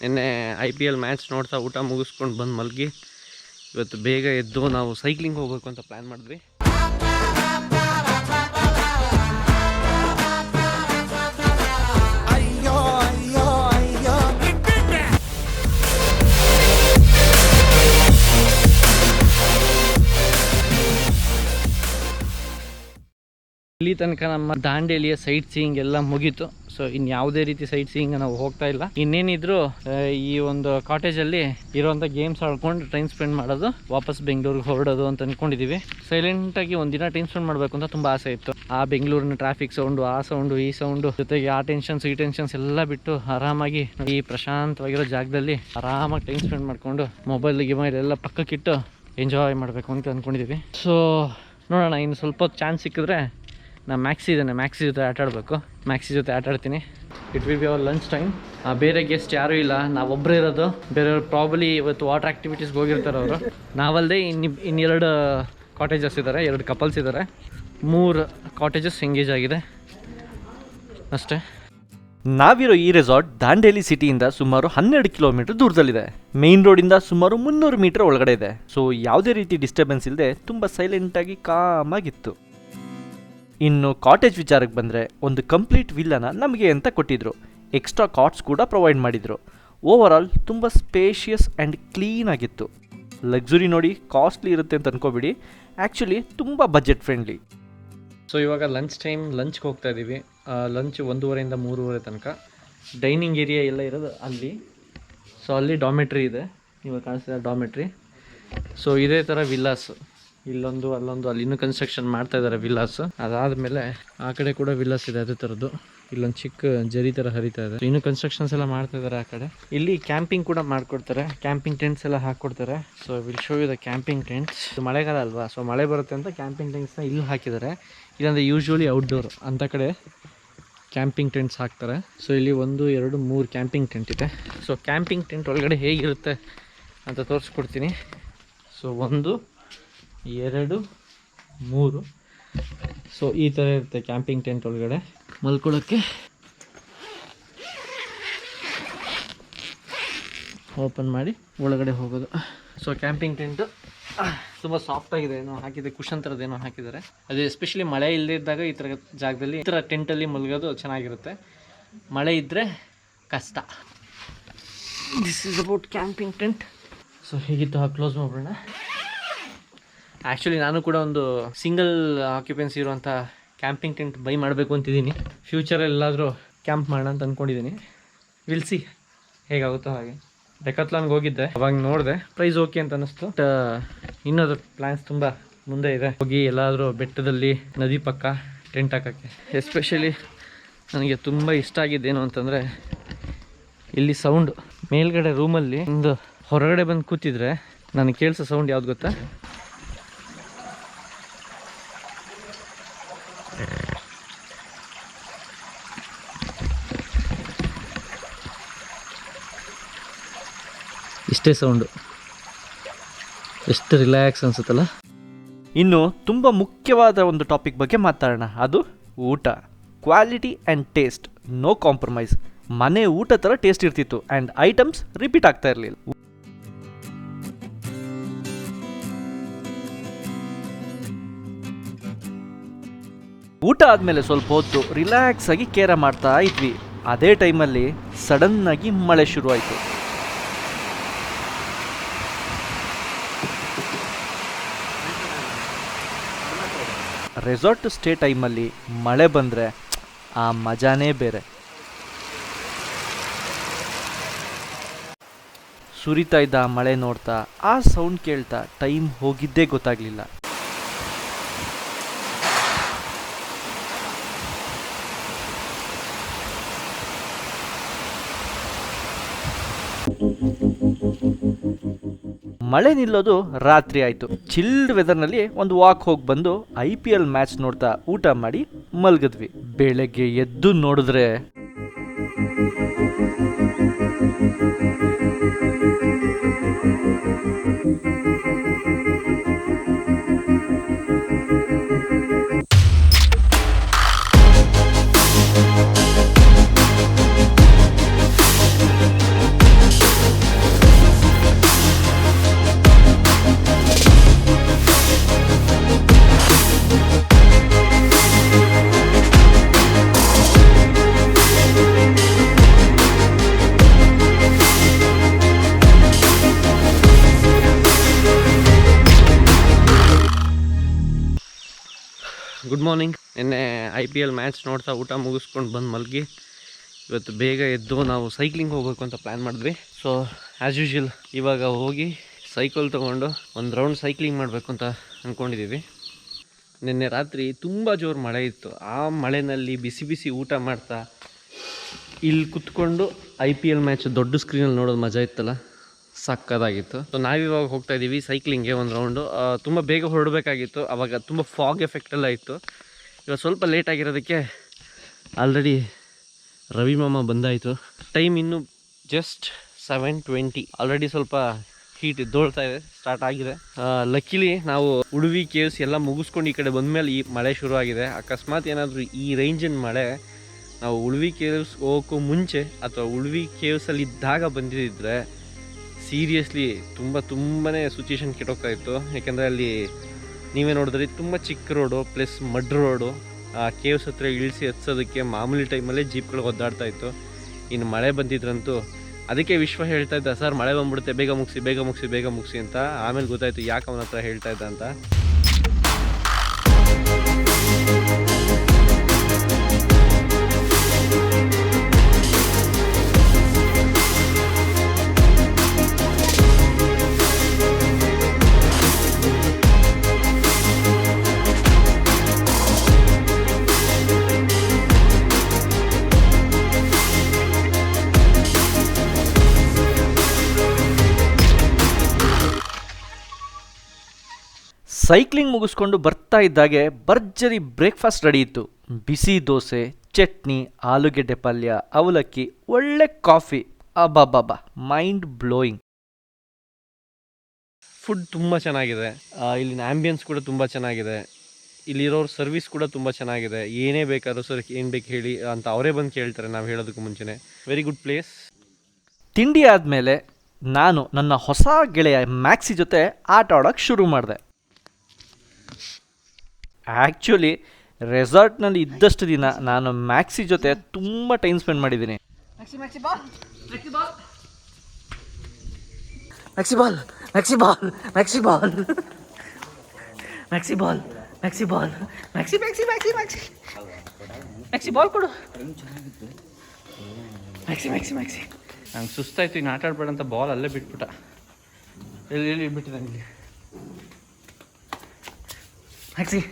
ನಿನ್ನೆ IPL match ನೋಡ್ತಾ ಊಟ ಮುಗಿಸ್ಕೊಂಡು ಬಂದು ಮಲಗಿ ಇವತ್ತು ಬೇಗ ಎದ್ದು ನಾವು ಸೈಕ್ಲಿಂಗ್ ಹೋಗಬೇಕು ಅಂತ ಪ್ಲ್ಯಾನ್ ಮಾಡಿದ್ವಿ. ಇಲ್ಲಿ ತನಕ ನಮ್ಮ ದಾಂಡೇಲಿಯ ಸೈಟ್ ಸೀಯಿಂಗ್ ಎಲ್ಲ ಮುಗೀತು. ಸೊ ಇನ್ನು ಯಾವುದೇ ರೀತಿ ಸೈಟ್ ಸೀಯಿಂಗ್ ನಾವು ಹೋಗ್ತಾ ಇಲ್ಲ. ಇನ್ನೇನಿದ್ರು ಈ ಒಂದು ಕಾಟೇಜಲ್ಲಿ ಇರುವಂಥ ಗೇಮ್ಸ್ ಆಡ್ಕೊಂಡು ಟೈಮ್ ಸ್ಪೆಂಡ್ ಮಾಡೋದು, ವಾಪಸ್ ಬೆಂಗಳೂರಿಗೆ ಹೊರಡೋದು ಅಂತ ಅಂದ್ಕೊಂಡಿದ್ದೀವಿ. ಸೈಲೆಂಟಾಗಿ ಒಂದಿನ ಟೈಮ್ ಸ್ಪೆಂಡ್ ಮಾಡಬೇಕು ಅಂತ ತುಂಬ ಆಸೆ ಇತ್ತು. ಆ ಬೆಂಗಳೂರಿನ ಟ್ರಾಫಿಕ್ ಸೌಂಡು, ಆ ಸೌಂಡು, ಈ ಸೌಂಡು ಜೊತೆಗೆ ಆ ಟೆನ್ಷನ್ಸ್ ಈ ಟೆನ್ಷನ್ಸ್ ಎಲ್ಲ ಬಿಟ್ಟು ಆರಾಮಾಗಿ ಈ ಪ್ರಶಾಂತವಾಗಿರೋ ಜಾಗದಲ್ಲಿ ಆರಾಮಾಗಿ ಟೈಮ್ ಸ್ಪೆಂಡ್ ಮಾಡಿಕೊಂಡು ಮೊಬೈಲ್ ಗಿಮೈಲ್ ಎಲ್ಲ ಪಕ್ಕಕ್ಕಿಟ್ಟು ಎಂಜಾಯ್ ಮಾಡಬೇಕು ಅಂತ ಅಂದ್ಕೊಂಡಿದ್ದೀವಿ. ಸೊ ನೋಡೋಣ, ಇನ್ನು ಸ್ವಲ್ಪ ಚಾನ್ಸ್ ಸಿಕ್ಕಿದ್ರೆ ನಾನು ಮ್ಯಾಕ್ಸಿ ಜೊತೆ ಆಟಾಡಬೇಕು. ಮ್ಯಾಕ್ಸಿ ಜೊತೆ ಆಟಾಡ್ತೀನಿ. It will be our lunch time. ಬೇರೆ ಗೆಸ್ಟ್ ಯಾರೂ ಇಲ್ಲ, ನಾವೊಬ್ಬರೇ ಇರೋದು. ಬೇರೆಯವ್ರು ಪ್ರಾಬಲಿ ಇವತ್ತು ವಾಟರ್ ಆ್ಯಕ್ಟಿವಿಟೀಸ್ಗೆ ಹೋಗಿರ್ತಾರೆ ಅವರು. ನಾವಲ್ಲದೆ ಇನ್ನೆರಡು ಕಾಟೇಜಸ್ ಇದ್ದಾರೆ, 2 ಕಪಲ್ಸ್ ಇದ್ದಾರೆ, 3 ಕಾಟೇಜಸ್ ಎಂಗೇಜ್ ಆಗಿದೆ ಅಷ್ಟೇ. ನಾವಿರೋ ಈ ರೆಸಾರ್ಟ್ ದಾಂಡೇಲಿ ಸಿಟಿಯಿಂದ ಸುಮಾರು 12 ಕಿಲೋಮೀಟರ್ ದೂರದಲ್ಲಿದೆ. ಮೇನ್ ರೋಡಿಂದ ಸುಮಾರು 300 ಮೀಟರ್ ಒಳಗಡೆ ಇದೆ. ಸೊ ಯಾವುದೇ ರೀತಿ ಡಿಸ್ಟರ್ಬೆನ್ಸ್ ಇಲ್ಲದೆ ತುಂಬ ಸೈಲೆಂಟಾಗಿ ಕಾಮಾಗಿತ್ತು. ಇನ್ನು ಕಾಟೇಜ್ ವಿಚಾರಕ್ಕೆ ಬಂದರೆ ಒಂದು ಕಂಪ್ಲೀಟ್ ವಿಲ್ಲನ ನಮಗೆ ಅಂತ ಕೊಟ್ಟಿದ್ರು. ಎಕ್ಸ್ಟ್ರಾ ಕಾಟ್ಸ್ ಕೂಡ ಪ್ರೊವೈಡ್ ಮಾಡಿದರು. ಓವರ್ ಆಲ್ ತುಂಬ ಸ್ಪೇಷಿಯಸ್ ಆ್ಯಂಡ್ ಕ್ಲೀನ್ ಆಗಿತ್ತು. ಲಕ್ಸುರಿ ನೋಡಿ ಕಾಸ್ಟ್ಲಿ ಇರುತ್ತೆ ಅಂತ ಅನ್ಕೋಬಿಡಿ, ಆ್ಯಕ್ಚುಲಿ ತುಂಬ ಬಜೆಟ್ ಫ್ರೆಂಡ್ಲಿ. ಸೊ ಇವಾಗ ಲಂಚ್ಗೆ ಹೋಗ್ತಾ ಇದ್ದೀವಿ. ಲಂಚ್ 1:30 ಇಂದ 3:30 ತನಕ. ಡೈನಿಂಗ್ ಏರಿಯಾ ಎಲ್ಲ ಇರೋದು ಅಲ್ಲಿ. ಸೊ ಅಲ್ಲಿ ಡಾಮೆಟ್ರಿ ಇದೆ, ಇವಾಗ ಕಾಣಿಸ್ತಿದೆ ಡಾಮೆಟ್ರಿ. ಸೊ ಇದೇ ಥರ ವಿಲ್ಲಾಸ್, ಇಲ್ಲೊಂದು ಅಲ್ಲೊಂದು, ಅಲ್ಲಿ ಇನ್ನೂ ಕನ್ಸ್ಟ್ರಕ್ಷನ್ ಮಾಡ್ತಾ ಇದ್ದಾರೆ ವಿಲ್ಲಾಸ್. ಅದಾದಮೇಲೆ ಆ ಕಡೆ ಕೂಡ ವಿಲ್ಲಾಸ್ ಇದೆ ಅದೇ ಥರದ್ದು. ಇಲ್ಲೊಂದು ಚಿಕ್ಕ ಜರಿ ಥರ ಹರಿತಾ ಇದೆ. ಇನ್ನೂ ಕನ್ಸ್ಟ್ರಕ್ಷನ್ಸ್ ಎಲ್ಲ ಮಾಡ್ತಾ ಇದ್ದಾರೆ ಆ ಕಡೆ. ಇಲ್ಲಿ ಕ್ಯಾಂಪಿಂಗ್ ಕೂಡ ಮಾಡ್ಕೊಡ್ತಾರೆ, ಕ್ಯಾಂಪಿಂಗ್ ಟೆಂಟ್ಸ್ ಎಲ್ಲ ಹಾಕ್ಕೊಡ್ತಾರೆ. So will show you the camping tents. ಮಳೆಗಾಲ ಅಲ್ವಾ, ಸೊ ಮಳೆ ಬರುತ್ತೆ ಅಂತ ಕ್ಯಾಂಪಿಂಗ್ ಟೆಂಟ್ಸ್ನ ಇಲ್ಲಿ ಹಾಕಿದ್ದಾರೆ. ಇಲ್ಲಾಂದರೆ ಯೂಶ್ವಲಿ ಔಟ್ಡೋರ್ ಅಂಥ ಕಡೆ ಕ್ಯಾಂಪಿಂಗ್ ಟೆಂಟ್ಸ್ ಹಾಕ್ತಾರೆ. ಸೊ ಇಲ್ಲಿ 1, 2, 3 ಕ್ಯಾಂಪಿಂಗ್ ಟೆಂಟ್ ಇದೆ. ಸೊ ಕ್ಯಾಂಪಿಂಗ್ ಟೆಂಟ್ ಒಳಗಡೆ ಹೇಗಿರುತ್ತೆ ಅಂತ ತೋರಿಸ್ಕೊಡ್ತೀನಿ. ಸೊ 1, 2, 3. ಸೊ ಈ ಥರ ಇರುತ್ತೆ ಕ್ಯಾಂಪಿಂಗ್ ಟೆಂಟ್ ಒಳಗಡೆ ಮಲ್ಕೊಳ್ಳೋಕ್ಕೆ. ಓಪನ್ ಮಾಡಿ ಒಳಗಡೆ ಹೋಗೋದು. ಸೊ ಕ್ಯಾಂಪಿಂಗ್ ಟೆಂಟು ತುಂಬ ಸಾಫ್ಟಾಗಿದೆ, ಏನೋ ಹಾಕಿದೆ, ಕುಷನ್ ಥರದ್ದು ಏನೋ ಹಾಕಿದ್ದಾರೆ. ಅದು ಎಸ್ಪೆಷಲಿ ಮಳೆ ಇಲ್ಲದೇ ಇದ್ದಾಗ ಈ ಥರ ಜಾಗದಲ್ಲಿ, ಈ ಥರ ಟೆಂಟಲ್ಲಿ ಮಲಗೋದು ಚೆನ್ನಾಗಿರುತ್ತೆ. ಮಳೆ ಇದ್ದರೆ ಕಷ್ಟ. This is about camping tent. So ಹೇಗಿತ್ತು ಕ್ಲೋಸ್ ಮಾಡೋಣ. ಆ್ಯಕ್ಚುಲಿ ನಾನು ಕೂಡ ಒಂದು ಸಿಂಗಲ್ ಆಕ್ಯುಪೆನ್ಸಿ ಇರುವಂಥ ಕ್ಯಾಂಪಿಂಗ್ ಟೆಂಟ್ ಬೈ ಮಾಡಬೇಕು ಅಂತಿದ್ದೀನಿ. ಫ್ಯೂಚರಲ್ಲಾದರೂ ಕ್ಯಾಂಪ್ ಮಾಡೋಣ ಅಂತ ಅಂದ್ಕೊಂಡಿದ್ದೀನಿ. ವಿಲ್ ಸಿ ಹೇಗಾಗುತ್ತೋ ಹಾಗೆ. ಡೆಕಾಥ್ಲಾನ್ಗೆ ಹೋಗಿದ್ದೆ, ಅವಾಗ ನೋಡಿದೆ, ಪ್ರೈಸ್ ಓಕೆ ಅಂತ ಅನ್ನಿಸ್ತು. ಬಟ್ ಇನ್ನೊಂದು ಪ್ಲ್ಯಾನ್ಸ್ ತುಂಬ ಮುಂದೆ ಇದೆ. ಹೋಗಿ ಎಲ್ಲಾದರೂ ಬೆಟ್ಟದಲ್ಲಿ, ನದಿ ಪಕ್ಕ ಟೆಂಟ್ ಹಾಕೋಕ್ಕೆ. ಎಸ್ಪೆಷಲಿ ನನಗೆ ತುಂಬ ಇಷ್ಟ ಆಗಿದ್ದೇನು ಅಂತಂದರೆ ಇಲ್ಲಿ ಸೌಂಡು. ಮೇಲ್ಗಡೆ ರೂಮಲ್ಲಿ ಒಂದು ಹೊರಗಡೆ ಬಂದು ಕೂತಿದ್ರೆ ನನಗೆ ಕೇಳಿಸೋ ಸೌಂಡ್ ಯಾವ್ದು ಗೊತ್ತಾ? ಇಷ್ಟೇ ಸೌಂಡು. ಎಷ್ಟು ರಿಲ್ಯಾಕ್ಸ್ ಅನ್ಸುತ್ತಲ್ಲ. ಇನ್ನು ತುಂಬ ಮುಖ್ಯವಾದ ಒಂದು ಟಾಪಿಕ್ ಬಗ್ಗೆ ಮಾತಾಡೋಣ, ಅದು ಊಟ. Quality and taste, no compromise. ಮನೆ ಊಟ ಥರ ಟೇಸ್ಟ್ ಇರ್ತಿತ್ತು ಆ್ಯಂಡ್ ಐಟಮ್ಸ್ ರಿಪೀಟ್ ಆಗ್ತಾ ಇರಲಿಲ್ಲ. ಊಟ ಆದಮೇಲೆ ಸ್ವಲ್ಪ ಹೊತ್ತು ರಿಲ್ಯಾಕ್ಸ್ ಆಗಿ ಕೇರ ಮಾಡ್ತಾ ಇದ್ವಿ. ಅದೇ ಟೈಮಲ್ಲಿ ಸಡನ್ನಾಗಿ ಮಳೆ ಶುರುವಾಯಿತು. ರೆಸಾರ್ಟ್ ಸ್ಟೇ ಟೈಮಲ್ಲಿ ಮಳೆ ಬಂದರೆ ಆ ಮಜಾನೇ ಬೇರೆ. ಸುರಿತಾ ಇದ್ದ ಮಳೆ ನೋಡ್ತಾ, ಆ ಸೌಂಡ್ ಕೇಳ್ತಾ ಟೈಮ್ ಹೋಗಿದ್ದೇ ಗೊತ್ತಾಗಲಿಲ್ಲ. ಮಳೆ ನಿಲ್ಲೋದು ರಾತ್ರಿ ಆಯಿತು. ಚಿಲ್ಡ್ ವೆದರ್ನಲ್ಲಿ ಒಂದು ವಾಕ್ ಹೋಗಿ ಬಂದು IPL ಮ್ಯಾಚ್ ನೋಡ್ತಾ ಊಟ ಮಾಡಿ ಮಲಗಿದ್ವಿ. ಬೆಳಗ್ಗೆ ಎದ್ದು ನೋಡಿದ್ರೆ ಗುಡ್ ಮಾರ್ನಿಂಗ್. ನಿನ್ನೆ IPL ಮ್ಯಾಚ್ ನೋಡ್ತಾ ಊಟ ಮುಗಿಸ್ಕೊಂಡು ಬಂದು ಮಲಗಿ ಇವತ್ತು ಬೇಗ ಎದ್ದು ನಾವು ಸೈಕ್ಲಿಂಗ್ ಹೋಗಬೇಕು ಅಂತ ಪ್ಲ್ಯಾನ್ ಮಾಡಿದ್ವಿ. ಸೊ ಆ್ಯಸ್ ಯೂಶ್ವಲ್ ಇವಾಗ ಹೋಗಿ ಸೈಕಲ್ ತೊಗೊಂಡು ಒಂದು ರೌಂಡ್ ಸೈಕ್ಲಿಂಗ್ ಮಾಡಬೇಕು ಅಂತ ಅಂದ್ಕೊಂಡಿದ್ದೀವಿ. ನಿನ್ನೆ ರಾತ್ರಿ ತುಂಬ ಜೋರು ಮಳೆ ಇತ್ತು. ಆ ಮಳೆಯಲ್ಲಿ ಬಿಸಿ ಬಿಸಿ ಊಟ ಮಾಡ್ತಾ ಇಲ್ಲಿ ಕುತ್ಕೊಂಡು IPL ಮ್ಯಾಚ್ ದೊಡ್ಡ ಸ್ಕ್ರೀನಲ್ಲಿ ನೋಡೋದು ಮಜಾ ಇತ್ತಲ್ಲ, ಸಕ್ಕದಾಗಿತ್ತು. ಸೊ ನಾವಿವಾಗ ಹೋಗ್ತಾ ಇದ್ದೀವಿ ಸೈಕ್ಲಿಂಗ್ಗೆ ಒಂದು ರೌಂಡು. ತುಂಬ ಬೇಗ ಹೊರಡಬೇಕಾಗಿತ್ತು, ಆವಾಗ ತುಂಬ ಫಾಗ್ ಎಫೆಕ್ಟ್ ಎಲ್ಲ ಇತ್ತು. ಇವಾಗ ಸ್ವಲ್ಪ ಲೇಟ್ ಆಗಿರೋದಕ್ಕೆ ಆಲ್ರೆಡಿ ರವಿ ಮಾಮ ಬಂದಾಯಿತು. ಟೈಮ್ ಇನ್ನೂ ಜಸ್ಟ್ 7:20. ಆಲ್ರೆಡಿ ಸ್ವಲ್ಪ ಹೀಟ್ ಎದ್ದೋಳ್ತಾ ಇದೆ, ಸ್ಟಾರ್ಟ್ ಆಗಿದೆ. ಲಕ್ಕಿಲಿ ನಾವು ಉಡುಪಿ ಕೇವ್ಸ್ ಎಲ್ಲ ಮುಗಿಸ್ಕೊಂಡು ಈ ಕಡೆ ಬಂದಮೇಲೆ ಈ ಮಳೆ ಶುರು ಆಗಿದೆ. ಅಕಸ್ಮಾತ್ ಏನಾದರೂ ಈ ರೇಂಜಿನ ಮಳೆ ನಾವು ಉಳುವಿ ಕೇವ್ಸ್ ಹೋಗೋಕ್ಕೂ ಮುಂಚೆ ಅಥವಾ ಉಳುವಿ ಕೇವ್ಸಲ್ಲಿ ಇದ್ದಾಗ ಬಂದಿದ್ದರೆ ಸೀರಿಯಸ್ಲಿ ತುಂಬಾ ಸಿಚುಯೇಷನ್ ಕೆಟ್ಟೋಗ್ತಾ ಇತ್ತು. ಯಾಕೆಂದರೆ ಅಲ್ಲಿ ನೀವೇ ನೋಡಿದ್ರಿ ತುಂಬ ಚಿಕ್ಕ ರೋಡು ಪ್ಲಸ್ ಮಡ್ ರೋಡು. ಆ ಕೇವ್ಸ್ ಹತ್ರ ಇಳಿಸಿ ಹತ್ಸೋದಕ್ಕೆ ಮಾಮೂಲಿ ಟೈಮಲ್ಲೇ ಜೀಪ್ಗಳು ಒದ್ದಾಡ್ತಾ ಇತ್ತು. ಇನ್ನು ಮಳೆ ಬಂದಿದ್ರಂತೂ ಅದಕ್ಕೆ ವಿಶ್ವ ಹೇಳ್ತಾ ಇದ್ದ, ಸರ್ ಮಳೆ ಬಂದ್ಬಿಡುತ್ತೆ, ಬೇಗ ಮುಗಿಸಿ ಅಂತ. ಆಮೇಲೆ ಗೊತ್ತಾಯಿತು ಯಾಕೆ ಅವನ ಹತ್ರ ಹೇಳ್ತಾ ಇದ್ದ ಅಂತ. ಸೈಕ್ಲಿಂಗ್ ಮುಗಿಸ್ಕೊಂಡು ಬರ್ತಾ ಇದ್ದಾಗೆ ಭರ್ಜರಿ ಬ್ರೇಕ್ಫಾಸ್ಟ್ ರೆಡಿ ಇತ್ತು. ಬಿಸಿ ದೋಸೆ, ಚಟ್ನಿ, ಆಲೂಗೆಡ್ಡೆ ಪಲ್ಯ, ಅವಲಕ್ಕಿ, ಒಳ್ಳೆ ಕಾಫಿ. ಅಬ್ಬಬ್ಬಬ್ಬ, ಮೈಂಡ್ ಬ್ಲೋಯಿಂಗ್. ಫುಡ್ ತುಂಬ ಚೆನ್ನಾಗಿದೆ. ಇಲ್ಲಿನ ಆ್ಯಂಬಿಯನ್ಸ್ ಕೂಡ ತುಂಬ ಚೆನ್ನಾಗಿದೆ. ಇಲ್ಲಿರೋರ ಸರ್ವಿಸ್ ಕೂಡ ತುಂಬ ಚೆನ್ನಾಗಿದೆ. ಏನೇ ಬೇಕಾದರೂ ಸರ್ ಏನು ಬೇಕು ಹೇಳಿ ಅಂತ ಅವರೇ ಬಂದು ಕೇಳ್ತಾರೆ ನಾವು ಹೇಳೋದಕ್ಕೂ ಮುಂಚೆನೇ. Very good place. ತಿಂಡಿ ಆದಮೇಲೆ ನಾನು ನನ್ನ ಹೊಸ ಗೆಳೆಯ ಮ್ಯಾಕ್ಸಿ ಜೊತೆ ಆಟ ಆಡೋಕ್ಕೆ ಶುರು ಮಾಡಿದೆ. ಆ್ಯಕ್ಚುಲಿ ರೆಸಾರ್ಟ್ನಲ್ಲಿ ಇದ್ದಷ್ಟು ದಿನ ನಾನು ಮ್ಯಾಕ್ಸಿ ಜೊತೆ ತುಂಬ ಟೈಮ್ ಸ್ಪೆಂಡ್ ಮಾಡಿದ್ದೀನಿ. ನಂಗೆ ಸುಸ್ತಾಯ್ತು, ಇನ್ನು ಆಟ ಆಡ್ಬೇಡ ಅಂತ ಬಾಲ್ ಅಲ್ಲೇ ಬಿಟ್ಬಿಟ್ಟ. ಎಲ್ಲಿ ಬಿಟ್ಟಿದ್ದಾನೆ ಇಲ್ಲಿ ಮ್ಯಾಕ್ಸಿ.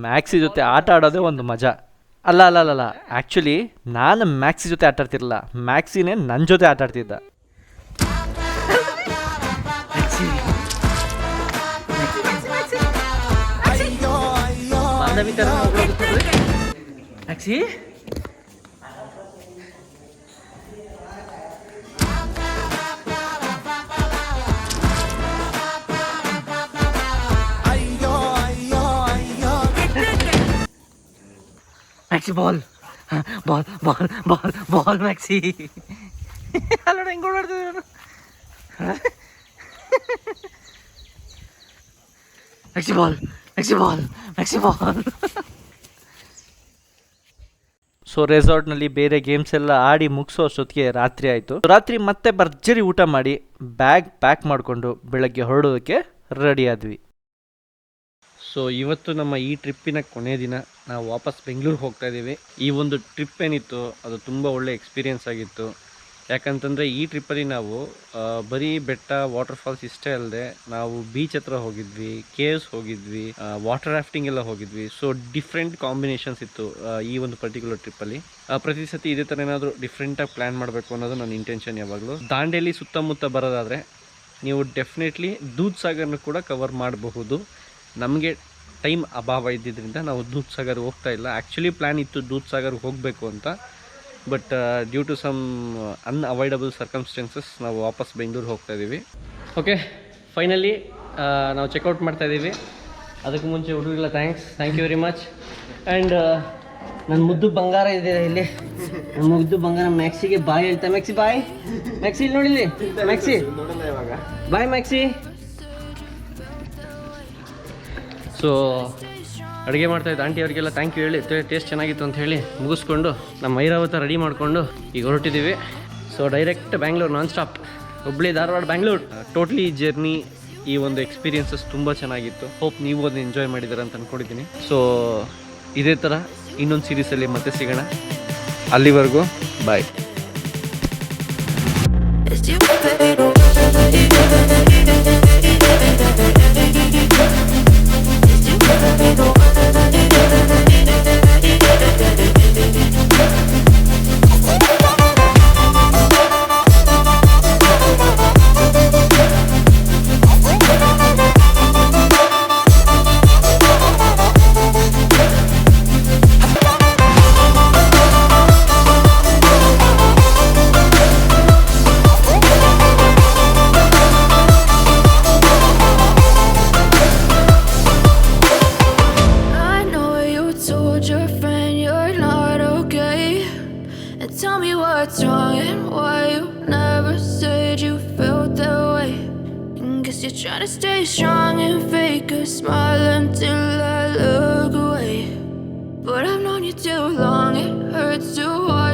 ಮ್ಯಾಕ್ಸಿ ಜೊತೆ ಆಟ ಆಡೋದೇ ಒಂದು ಮಜಾ. ಅಲ್ಲ ಆ್ಯಕ್ಚುಲಿ ನಾನು ಮ್ಯಾಕ್ಸಿ ಜೊತೆ ಆಟ ಆಡ್ತಿರಲಿಲ್ಲ, ಮ್ಯಾಕ್ಸಿನೇ ನನ್ನ ಜೊತೆ ಆಟ ಆಡ್ತಿದ್ದ. Maxi Maxi ball Maxi. ಅಲ್ಲ ಹೆಂಗೆ ಓಡಾಡ್ತಿದ್ದೆ ನಾನು. Maxi ball. ಸೊ ರೆಸಾರ್ಟ್ನಲ್ಲಿ ಬೇರೆ ಗೇಮ್ಸ್ ಎಲ್ಲ ಆಡಿ ಮುಗಿಸೋ ಅಷ್ಟೊತ್ತಿಗೆ ರಾತ್ರಿ ಆಯಿತು. ರಾತ್ರಿ ಮತ್ತೆ ಭರ್ಜರಿ ಊಟ ಮಾಡಿ ಬ್ಯಾಗ್ ಪ್ಯಾಕ್ ಮಾಡಿಕೊಂಡು ಬೆಳಗ್ಗೆ ಹೊರಡೋದಕ್ಕೆ ರೆಡಿ ಆದ್ವಿ. ಸೊ ಇವತ್ತು ನಮ್ಮ ಈ ಟ್ರಿಪ್ಪಿನ ಕೊನೆಯ ದಿನ. ನಾವು ವಾಪಸ್ ಬೆಂಗಳೂರಿಗೆ ಹೋಗ್ತಾ ಇದ್ದೀವಿ. ಈ ಒಂದು ಟ್ರಿಪ್ ಏನಿತ್ತು ಅದು ತುಂಬ ಒಳ್ಳೆ ಎಕ್ಸ್ಪೀರಿಯೆನ್ಸ್ ಆಗಿತ್ತು. ಯಾಕಂತಂದರೆ ಈ ಟ್ರಿಪ್ಪಲ್ಲಿ ನಾವು ಬರೀ ಬೆಟ್ಟ, ವಾಟರ್ ಫಾಲ್ಸ್ ಇಷ್ಟೇ ಅಲ್ಲದೆ ನಾವು ಬೀಚ್ ಹತ್ರ ಹೋಗಿದ್ವಿ, ಕೇವ್ಸ್ ಹೋಗಿದ್ವಿ, ವಾಟರ್ ರಾಫ್ಟಿಂಗ್ ಎಲ್ಲ ಹೋಗಿದ್ವಿ. ಸೊ ಡಿಫ್ರೆಂಟ್ ಕಾಂಬಿನೇಷನ್ಸ್ ಇತ್ತು ಈ ಒಂದು ಪರ್ಟಿಕ್ಯುಲರ್ ಟ್ರಿಪ್ಪಲ್ಲಿ. ಪ್ರತಿ ಸತಿ ಇದೇ ಥರ ಏನಾದರೂ ಡಿಫ್ರೆಂಟಾಗಿ ಪ್ಲ್ಯಾನ್ ಮಾಡಬೇಕು ಅನ್ನೋದು ನನ್ನ ಇಂಟೆನ್ಷನ್ ಯಾವಾಗಲೂ. ದಾಂಡೇಲಿ ಸುತ್ತಮುತ್ತ ಬರೋದಾದರೆ ನೀವು ಡೆಫಿನೆಟ್ಲಿ ದೂದ್ ಸಾಗರ್ನ ಕೂಡ ಕವರ್ ಮಾಡಬಹುದು. ನಮಗೆ ಟೈಮ್ ಅಭಾವ ಇದ್ದಿದ್ದರಿಂದ ನಾವು ದೂದ್ ಸಾಗರ್ ಹೋಗ್ತಾ ಇಲ್ಲ. ಆ್ಯಕ್ಚುಲಿ ಪ್ಲ್ಯಾನ್ ಇತ್ತು ದೂದ್ ಸಾಗರ್ಗೆ ಹೋಗಬೇಕು ಅಂತ, but due to some unavoidable circumstances ನಾವು ವಾಪಸ್ ಬೆಂಗಳೂರು ಹೋಗ್ತಾ ಇದ್ದೀವಿ. ಓಕೆ, ಫೈನಲಿ ನಾವು ಚೆಕ್ಔಟ್ ಮಾಡ್ತಾ ಇದ್ದೀವಿ. ಅದಕ್ಕೆ ಮುಂಚೆ ಹುಡುಗರಿಗೆಲ್ಲ thank you very much. And ನನ್ನ ಮುದ್ದು ಬಂಗಾರ ಇದೆ ಇಲ್ಲಿ, ನನ್ನ ಮುದ್ದು ಬಂಗಾರ ಮ್ಯಾಕ್ಸಿಗೆ ಬಾಯ್ ಹೇಳ್ತಾ. ಮ್ಯಾಕ್ಸಿ ಬಾಯ್. ಮ್ಯಾಕ್ಸಿ ಇಲ್ಲಿ ನೋಡಿಲಿ, ಮ್ಯಾಕ್ಸಿ ಬಾಯ್ ಮ್ಯಾಕ್ಸಿ. ಸೊ ಅಡುಗೆ ಮಾಡ್ತಾಯಿದ್ದ ಆಂಟಿ ಅವರಿಗೆಲ್ಲ ಥ್ಯಾಂಕ್ ಯು ಹೇಳಿ, ಟೇಸ್ಟ್ ಚೆನ್ನಾಗಿತ್ತು ಅಂತ ಹೇಳಿ ಮುಗಿಸ್ಕೊಂಡು ನಮ್ಮ ಐರಾವತ ರೆಡಿ ಮಾಡಿಕೊಂಡು ಈಗ ಹೊರಟಿದ್ದೀವಿ. So direct Bangalore non stop, Hubli Dharwad Bangalore. Totally journey, ಈ ಒಂದು ಎಕ್ಸ್ಪೀರಿಯನ್ಸಸ್ ತುಂಬ ಚೆನ್ನಾಗಿತ್ತು. ಹೋಪ್ ನೀವು ಅದನ್ನ ಎಂಜಾಯ್ ಮಾಡಿದ್ದೀರ ಅಂತ ಅಂದ್ಕೊಂಡಿದ್ದೀನಿ. ಸೊ ಇದೇ ಥರ ಇನ್ನೊಂದು ಸೀರೀಸಲ್ಲಿ ಮತ್ತೆ ಸಿಗೋಣ. ಅಲ್ಲಿವರೆಗೂ ಬಾಯ್. Tell me what's wrong and why you never said you felt that way. Guess you're trying to stay strong and fake a smile until I look away. But I've known you too long, it hurts to watch